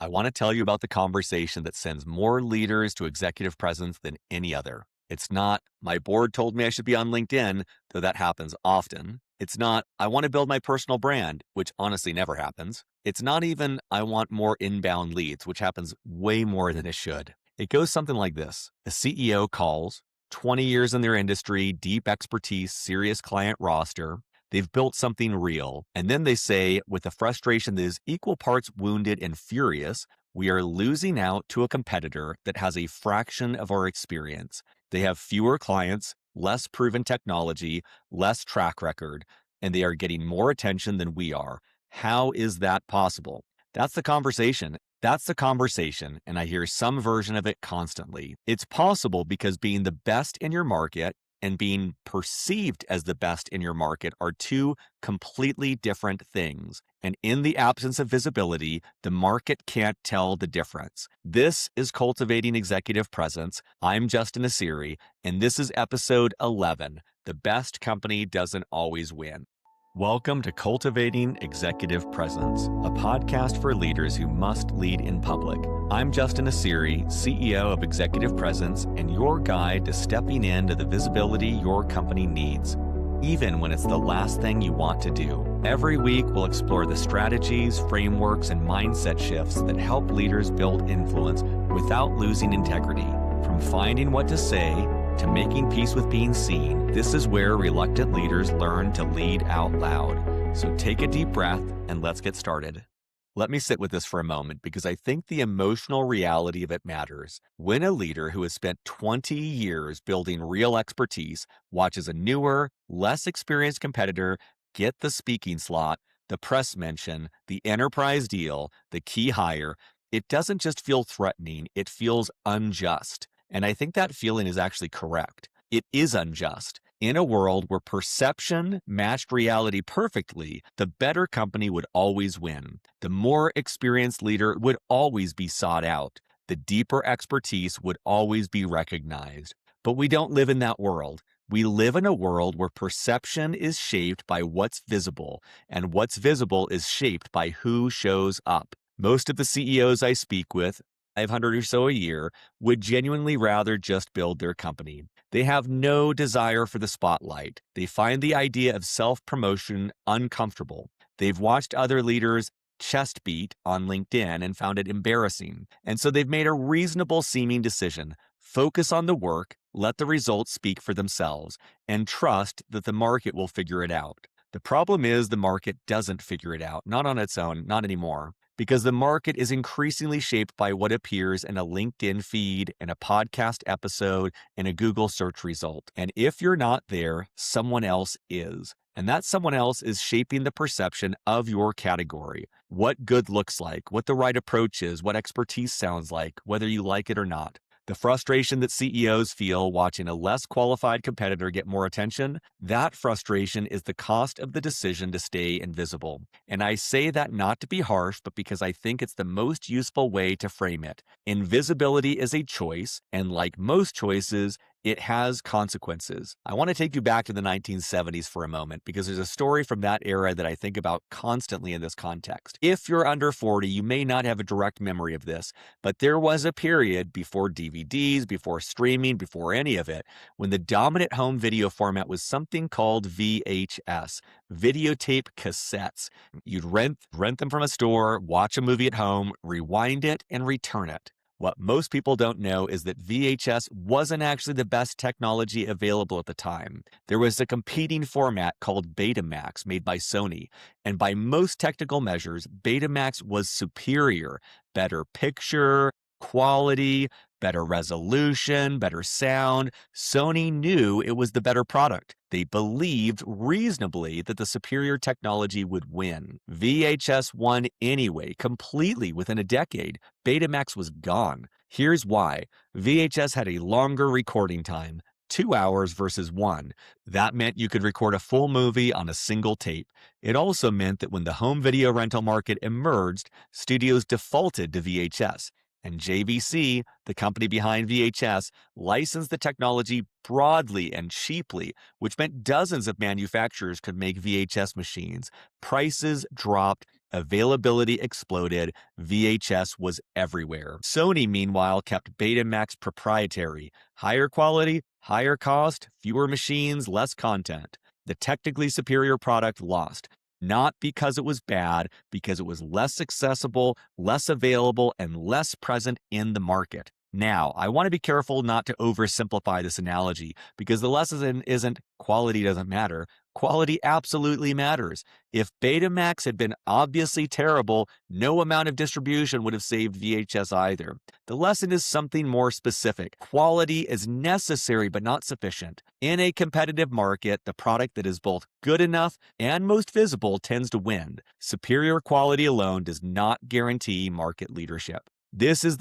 I want to tell you about the conversation that sends more leaders to executive presence than any other. It's not, my board told me I should be on LinkedIn, though that happens often. It's not, I want to build my personal brand, which honestly never happens. It's not even, I want more inbound leads, which happens way more than it should. It goes something like this. A CEO calls, 20 years in their industry, deep expertise, serious client roster. They've built something real. And then they say, with a frustration that is equal parts wounded and furious, we are losing out to a competitor that has a fraction of our experience. They have fewer clients, less proven technology, less track record, and they are getting more attention than we are. How is that possible? That's the conversation. That's the conversation, and I hear some version of it constantly. It's possible because being the best in your market and being perceived as the best in your market are two completely different things. And in the absence of visibility, the market can't tell the difference. This is Cultivating Executive Presence. I'm Justin Asiri, and this is episode 11. The best company doesn't always win. Welcome to Cultivating Executive Presence, a podcast for leaders who must lead in public. I'm Justin Asiri, CEO of Executive Presence, and your guide to stepping into the visibility your company needs, even when it's the last thing you want to do. Every week, we'll explore the strategies, frameworks, and mindset shifts that help leaders build influence without losing integrity. From finding what to say to making peace with being seen, this is where reluctant leaders learn to lead out loud. So take a deep breath and let's get started. Let me sit with this for a moment because I think the emotional reality of it matters. When a leader who has spent 20 years building real expertise watches a newer, less experienced competitor get the speaking slot, the press mention, the enterprise deal, the key hire, it doesn't just feel threatening, it feels unjust. And I think that feeling is actually correct. It is unjust. In a world where perception matched reality perfectly, the better company would always win. The more experienced leader would always be sought out. The deeper expertise would always be recognized. But we don't live in that world. We live in a world where perception is shaped by what's visible, and what's visible is shaped by who shows up. Most of the CEOs I speak with, 500 or so a year, would genuinely rather just build their company. They have no desire for the spotlight. They find the idea of self-promotion uncomfortable. They've watched other leaders chest beat on LinkedIn and found it embarrassing. And so they've made a reasonable seeming decision. Focus on the work, let the results speak for themselves, and trust that the market will figure it out. The problem is the market doesn't figure it out, not on its own, not anymore. Because the market is increasingly shaped by what appears in a LinkedIn feed, in a podcast episode, in a Google search result. And if you're not there, someone else is. And that someone else is shaping the perception of your category. What good looks like, what the right approach is, what expertise sounds like, whether you like it or not. The frustration that CEOs feel watching a less qualified competitor get more attention, that frustration is the cost of the decision to stay invisible. And I say that not to be harsh, but because I think it's the most useful way to frame it. Invisibility is a choice, and like most choices, it has consequences. I want to take you back to the 1970s for a moment because there's a story from that era that I think about constantly in this context. If you're under 40, you may not have a direct memory of this, but there was a period before DVDs, before streaming, before any of it, when the dominant home video format was something called VHS, videotape cassettes. You'd rent them from a store, watch a movie at home, rewind it, and return it. What most people don't know is that VHS wasn't actually the best technology available at the time. There was a competing format called Betamax made by Sony, and by most technical measures, Betamax was superior. Better picture, quality, better resolution, better sound. Sony knew it was the better product. They believed reasonably that the superior technology would win. VHS won anyway, completely within a decade. Betamax was gone. Here's why. VHS had a longer recording time, 2 hours versus 1. That meant you could record a full movie on a single tape. It also meant that when the home video rental market emerged, studios defaulted to VHS. And JVC, the company behind VHS, licensed the technology broadly and cheaply, which meant dozens of manufacturers could make VHS machines. Prices dropped Availability exploded. VHS was everywhere. Sony, meanwhile, kept Betamax proprietary. Higher quality, higher cost, fewer machines, less content. The technically superior product lost. Not because it was bad, because it was less accessible, less available, and less present in the market. Now, I want to be careful not to oversimplify this analogy because the lesson isn't quality doesn't matter. Quality absolutely matters. If Betamax had been obviously terrible, no amount of distribution would have saved VHS either. The lesson is something more specific. Quality is necessary but not sufficient. In a competitive market, the product that is both good enough and most visible tends to win. Superior quality alone does not guarantee market leadership. This is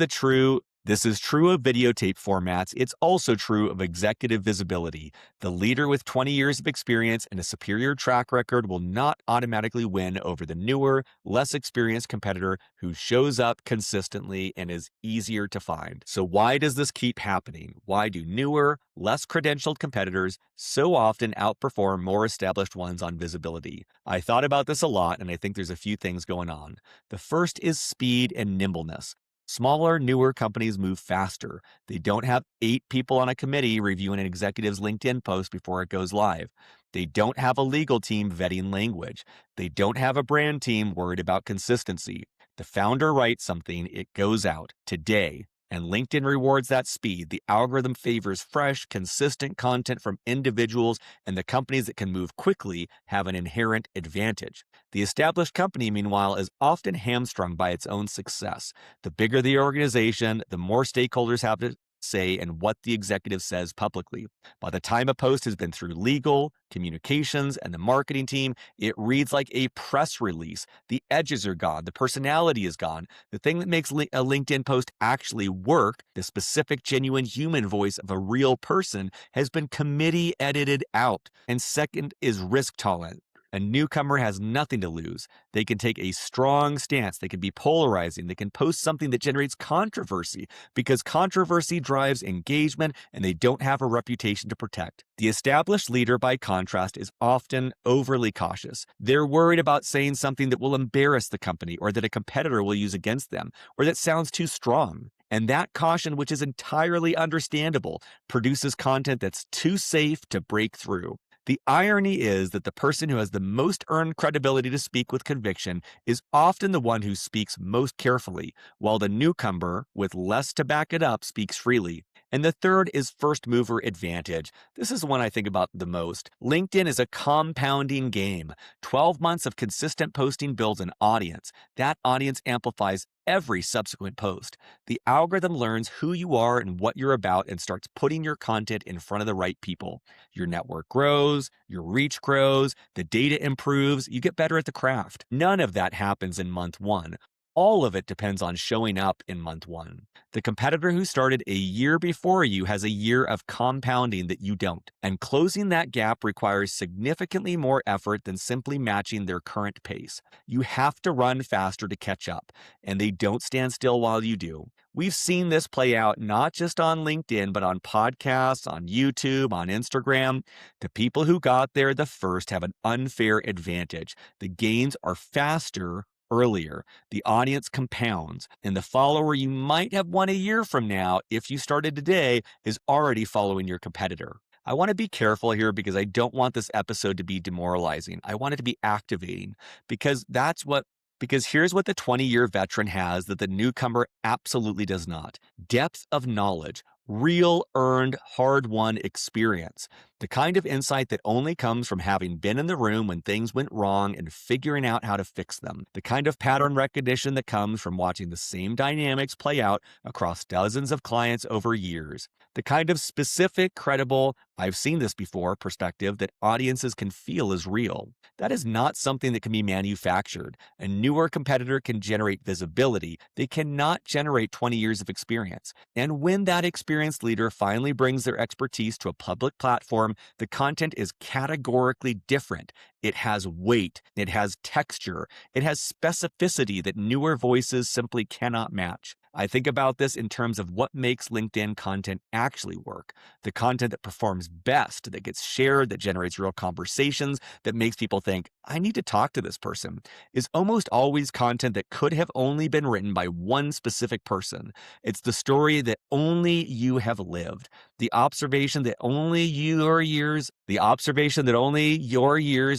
true of videotape formats. It's also true of executive visibility. The leader with 20 years of experience and a superior track record will not automatically win over the newer, less experienced competitor who shows up consistently and is easier to find. So why does this keep happening? Why do newer, less credentialed competitors so often outperform more established ones on visibility? I thought about this a lot, and I think there's a few things going on. The first is speed and nimbleness. Smaller, newer companies move faster. They don't have 8 people on a committee reviewing an executive's LinkedIn post before it goes live. They don't have a legal team vetting language. They don't have a brand team worried about consistency. The founder writes something, it goes out today. And LinkedIn rewards that speed. The algorithm favors fresh, consistent content from individuals, and the companies that can move quickly have an inherent advantage. The established company, meanwhile, is often hamstrung by its own success. The bigger the organization, the more stakeholders have to say and what the executive says publicly. By the time a post has been through legal, communications, and the marketing team, it reads like a press release. The edges are gone. The personality is gone. The thing that makes a LinkedIn post actually work, the specific, genuine human voice of a real person, has been committee edited out. And second is risk tolerant. A newcomer has nothing to lose. They can take a strong stance. They can be polarizing. They can post something that generates controversy because controversy drives engagement and they don't have a reputation to protect. The established leader, by contrast, is often overly cautious. They're worried about saying something that will embarrass the company or that a competitor will use against them or that sounds too strong. And that caution, which is entirely understandable, produces content that's too safe to break through. The irony is that the person who has the most earned credibility to speak with conviction is often the one who speaks most carefully, while the newcomer, with less to back it up, speaks freely. And the third is first mover advantage. This is the one I think about the most. LinkedIn is a compounding game. 12 months of consistent posting builds an audience. That audience amplifies every subsequent post. The algorithm learns who you are and what you're about and starts putting your content in front of the right people. Your network grows, your reach grows, the data improves, you get better at the craft. None of that happens in month 1. All of it depends on showing up in month 1. The competitor who started a year before you has a year of compounding that you don't, and closing that gap requires significantly more effort than simply matching their current pace. You have to run faster to catch up, and they don't stand still while you do. We've seen this play out not just on LinkedIn, but on podcasts, on YouTube, on Instagram. The people who got there the first have an unfair advantage. The gains are faster earlier. The audience compounds, and the follower you might have won a year from now, if you started today, is already following your competitor. I want to be careful here because I don't want this episode to be demoralizing. I want it to be activating because here's what the 20-year veteran has that the newcomer absolutely does not. Depth of knowledge, real earned, hard-won experience. The kind of insight that only comes from having been in the room when things went wrong and figuring out how to fix them. The kind of pattern recognition that comes from watching the same dynamics play out across dozens of clients over years. The kind of specific, credible, I've seen this before perspective that audiences can feel is real. That is not something that can be manufactured. A newer competitor can generate visibility. They cannot generate 20 years of experience. And when that experienced leader finally brings their expertise to a public platform, the content is categorically different. It has weight, it has texture, it has specificity that newer voices simply cannot match. I think about this in terms of what makes LinkedIn content actually work. The content that performs best, that gets shared, that generates real conversations, that makes people think, I need to talk to this person, is almost always content that could have only been written by one specific person. It's the story that only you have lived, the observation that only your years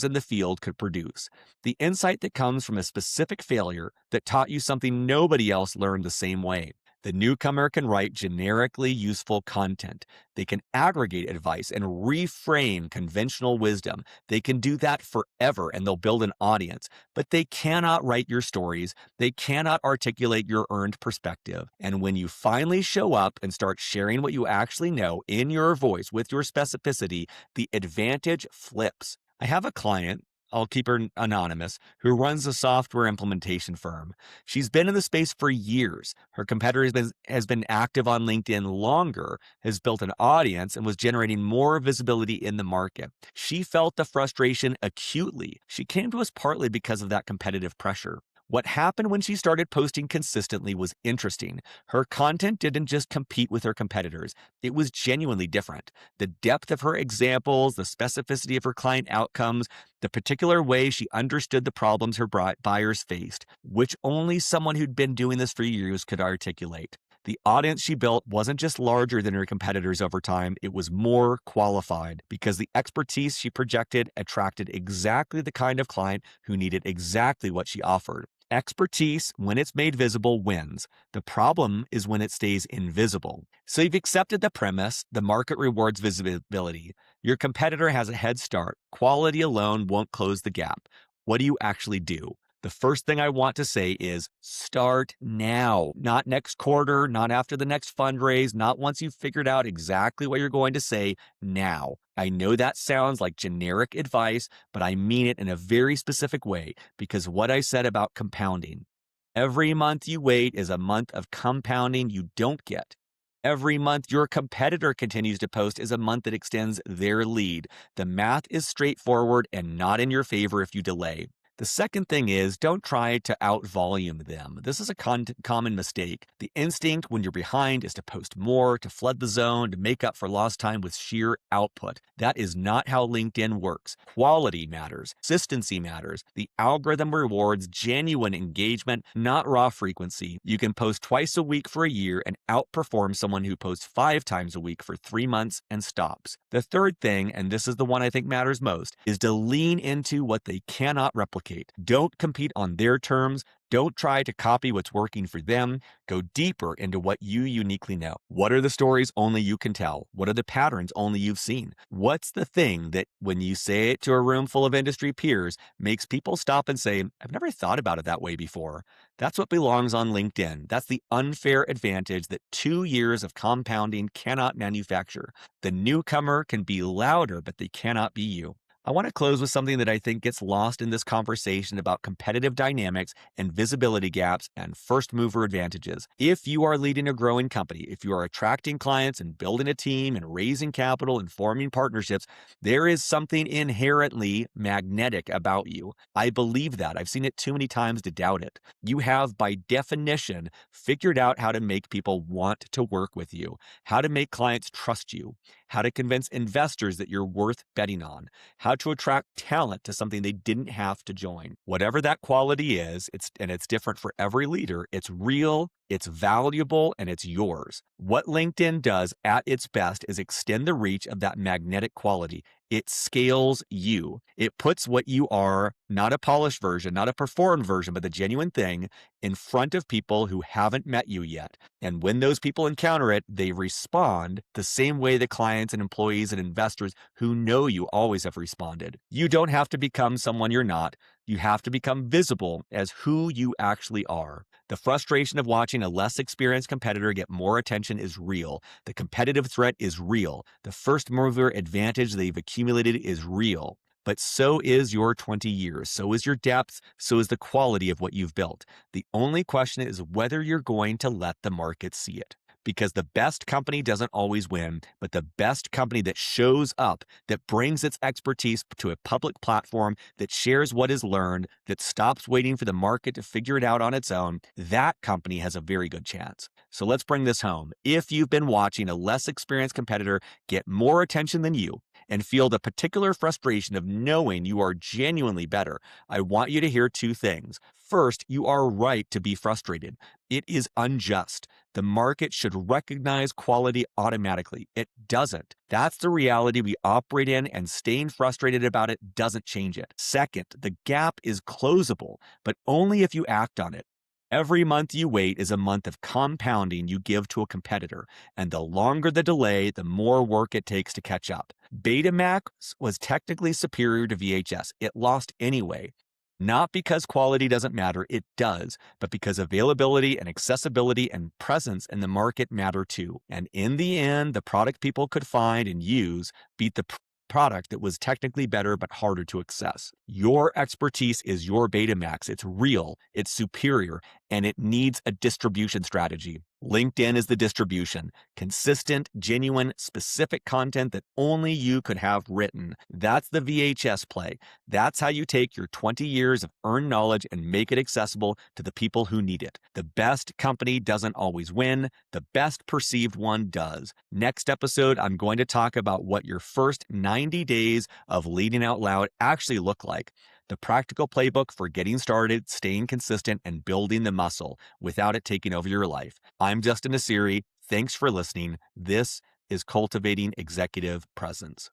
in the field could produce, the insight that comes from a specific failure that taught you something nobody else learned the same way. The newcomer can write generically useful content. They can aggregate advice and reframe conventional wisdom. They can do that forever and they'll build an audience, but they cannot write your stories. They cannot articulate your earned perspective. And when you finally show up and start sharing what you actually know in your voice with your specificity, the advantage flips. I have a client, I'll keep her anonymous, who runs a software implementation firm. She's been in the space for years. Her competitor has been active on LinkedIn longer, has built an audience, and was generating more visibility in the market. She felt the frustration acutely. She came to us partly because of that competitive pressure. What happened when she started posting consistently was interesting. Her content didn't just compete with her competitors. It was genuinely different. The depth of her examples, the specificity of her client outcomes, the particular way she understood the problems her buyers faced, which only someone who'd been doing this for years could articulate. The audience she built wasn't just larger than her competitors over time, it was more qualified because the expertise she projected attracted exactly the kind of client who needed exactly what she offered. Expertise, when it's made visible, wins. The problem is when it stays invisible. So you've accepted the premise, the market rewards visibility. Your competitor has a head start. Quality alone won't close the gap. What do you actually do? The first thing I want to say is start now, not next quarter, not after the next fundraise, not once you've figured out exactly what you're going to say, now. I know that sounds like generic advice, but I mean it in a very specific way because what I said about compounding. Every month you wait is a month of compounding you don't get. Every month your competitor continues to post is a month that extends their lead. The math is straightforward and not in your favor if you delay. The second thing is don't try to out-volume them. This is a common mistake. The instinct when you're behind is to post more, to flood the zone, to make up for lost time with sheer output. That is not how LinkedIn works. Quality matters. Consistency matters. The algorithm rewards genuine engagement, not raw frequency. You can post twice a week for a year and outperform someone who posts 5 times a week for 3 months and stops. The third thing, and this is the one I think matters most, is to lean into what they cannot replicate. Don't compete on their terms. Don't try to copy what's working for them. Go deeper into what you uniquely know. What are the stories only you can tell? What are the patterns only you've seen? What's the thing that when you say it to a room full of industry peers makes people stop and say, I've never thought about it that way before? That's what belongs on LinkedIn. That's the unfair advantage that 2 years of compounding cannot manufacture. The newcomer can be louder, but they cannot be you. I want to close with something that I think gets lost in this conversation about competitive dynamics and visibility gaps and first mover advantages. If you are leading a growing company, if you are attracting clients and building a team and raising capital and forming partnerships, there is something inherently magnetic about you. I believe that. I've seen it too many times to doubt it. You have, by definition, figured out how to make people want to work with you, how to make clients trust you, how to convince investors that you're worth betting on, how to attract talent to something they didn't have to join. Whatever that quality is, it's different for every leader. It's real, it's valuable, and it's yours. What LinkedIn does at its best is extend the reach of that magnetic quality. It scales you. It puts what you are, not a polished version, not a performed version, but the genuine thing, in front of people who haven't met you yet. And when those people encounter it, they respond the same way the clients and employees and investors who know you always have responded. You don't have to become someone you're not. You have to become visible as who you actually are. The frustration of watching a less experienced competitor get more attention is real. The competitive threat is real. The first mover advantage they've accumulated is real. But so is your 20 years. So is your depth. So is the quality of what you've built. The only question is whether you're going to let the market see it. Because the best company doesn't always win, but the best company that shows up, that brings its expertise to a public platform, that shares what is learned, that stops waiting for the market to figure it out on its own, that company has a very good chance. So let's bring this home. If you've been watching a less experienced competitor get more attention than you and feel the particular frustration of knowing you are genuinely better, I want you to hear two things. First, you are right to be frustrated. It is unjust. The market should recognize quality automatically. It doesn't. That's the reality we operate in, and staying frustrated about it doesn't change it. Second, the gap is closable, but only if you act on it. Every month you wait is a month of compounding you give to a competitor, and the longer the delay, the more work it takes to catch up. Betamax was technically superior to VHS. It lost anyway. Not because quality doesn't matter, it does, but because availability and accessibility and presence in the market matter too. And in the end, the product people could find and use beat the product that was technically better but harder to access. Your expertise is your Betamax. It's real, it's superior, and it needs a distribution strategy. LinkedIn is the distribution. Consistent, genuine, specific content that only you could have written. That's the VHS play. That's how you take your 20 years of earned knowledge and make it accessible to the people who need it. The best company doesn't always win. The best perceived one does. Next episode, I'm going to talk about what your first 90 days of leading out loud actually look like. The practical playbook for getting started, staying consistent, and building the muscle without it taking over your life. I'm Justin Asiri. Thanks for listening. This is Cultivating Executive Presence.